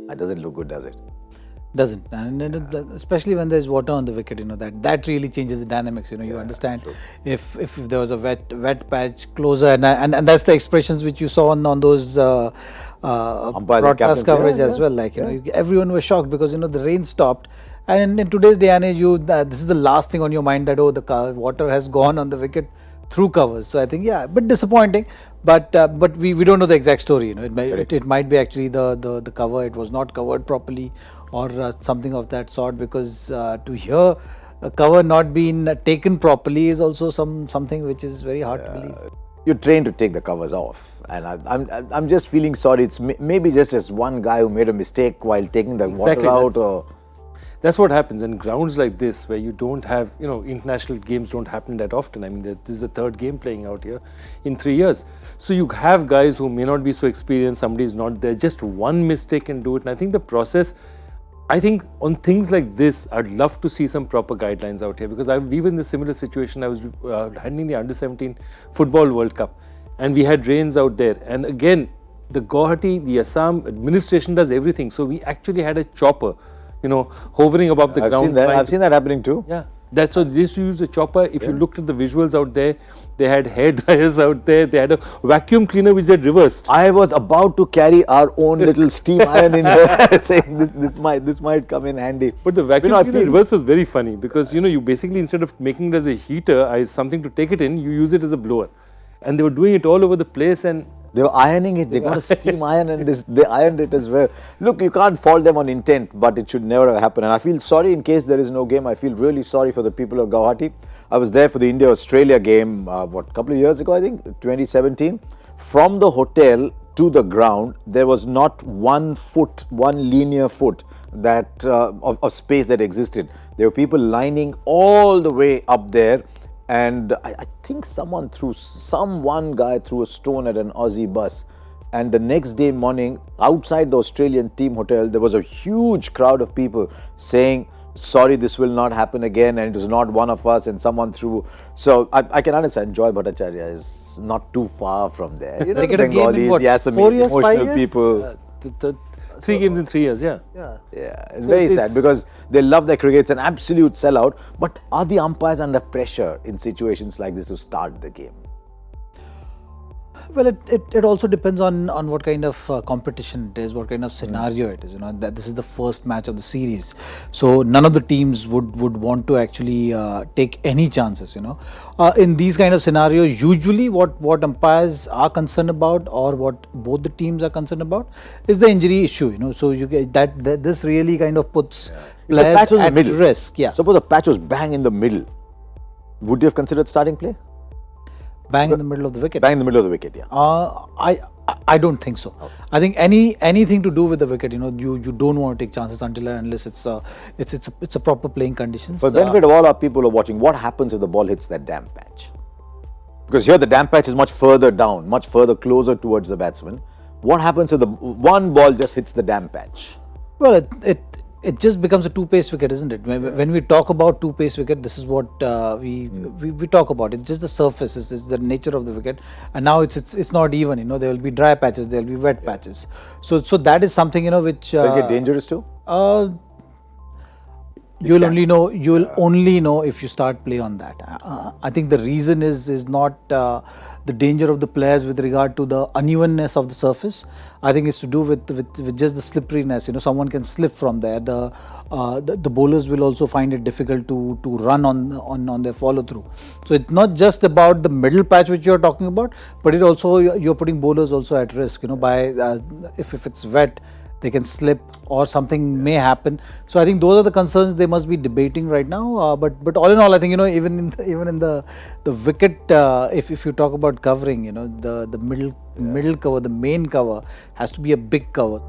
That doesn't look good, does it? Doesn't, and especially when there's water on the wicket, that really changes the dynamics. You understand, true. if there was a wet patch closer, and that's the expressions which you saw on those broadcast coverage as well. Everyone was shocked because the rain stopped, and in today's day and age, this is the last thing on your mind, that the water has gone on the wicket through covers. So I think, a bit disappointing, but we don't know the exact story. It might be actually the cover, it was not covered properly, or something of that sort, because to hear a cover not being taken properly is also something which is very hard to believe. You're trained to take the covers off, and I'm just feeling sorry. It's maybe just as one guy who made a mistake while taking the water out, That's what happens in grounds like this, where you don't have, international games don't happen that often. I mean, this is the third game playing out here in 3 years. So you have guys who may not be so experienced, somebody is not there, just one mistake can do it. And I think the process, on things like this, I'd love to see some proper guidelines out here, because we were in a similar situation. I was handling the Under-17 Football World Cup, and we had rains out there. And again, the Guwahati, the Assam administration does everything. So we actually had a chopper, hovering above the ground. I've seen that happening too. Yeah. So they used to use a chopper. If you looked at the visuals out there, they had hair dryers out there. They had a vacuum cleaner which they reversed. I was about to carry our own little steam iron in here, saying this might come in handy. But the vacuum cleaner reverse was very funny, because you basically, instead of making it as a heater, something to take it in, you use it as a blower. And they were doing it all over the place, and they were ironing it. They got a steam iron, and they ironed it as well. Look, you can't fault them on intent, but it should never have happened. And I feel sorry in case there is no game. I feel really sorry for the people of Guwahati. I was there for the India-Australia game, a couple of years ago, I think, 2017. From the hotel to the ground, there was not one linear foot that of space that existed. There were people lining all the way up there. And I think someone guy threw a stone at an Aussie bus. And the next day morning, outside the Australian team hotel, there was a huge crowd of people saying, sorry, this will not happen again, and it was not one of us, and someone threw. So I can understand Joy Bhattacharya is not too far from there. They get Bengalis, the Assamese, emotional people. 3 games in 3 years, yeah. It's very sad, because they love their cricket. It's an absolute sellout. But are the umpires under pressure in situations like this to start the game? Well, it also depends on what kind of competition it is, what kind of scenario it is. That this is the first match of the series, so none of the teams would want to actually take any chances. In these kind of scenarios, usually what umpires are concerned about, or what both the teams are concerned about, is the injury issue. So you get that this really kind of puts players at risk. Yeah. Suppose the patch was bang in the middle. Would you have considered starting play? Bang in the middle of the wicket. Bang in the middle of the wicket, yeah. I don't think so. Okay. I think anything to do with the wicket, you don't want to take chances until and unless it's a proper playing conditions. For the benefit of all our people who are watching, what happens if the ball hits that damp patch? Because here the damp patch is much further down, much further closer towards the batsman. What happens if the one ball just hits the damp patch? Well, it just becomes a two-pace wicket, isn't it? When we talk about two-pace wicket, this is what we talk about. It's just the surface, it's the nature of the wicket, and now it's not even. There will be dry patches, there will be wet patches. So that is something which will get dangerous too. You'll only know if you start play on that. I think the reason is not the danger of the players with regard to the unevenness of the surface. I think it's to do with just the slipperiness. Someone can slip from there. The bowlers will also find it difficult to run on their follow through. So it's not just about the middle patch which you're talking about, but it also, you're putting bowlers also at risk. By if it's wet, they can slip or something may happen. So I think those are the concerns they must be debating right now. But all in all, I think even in the wicket, if you talk about covering, the middle cover, the main cover has to be a big cover.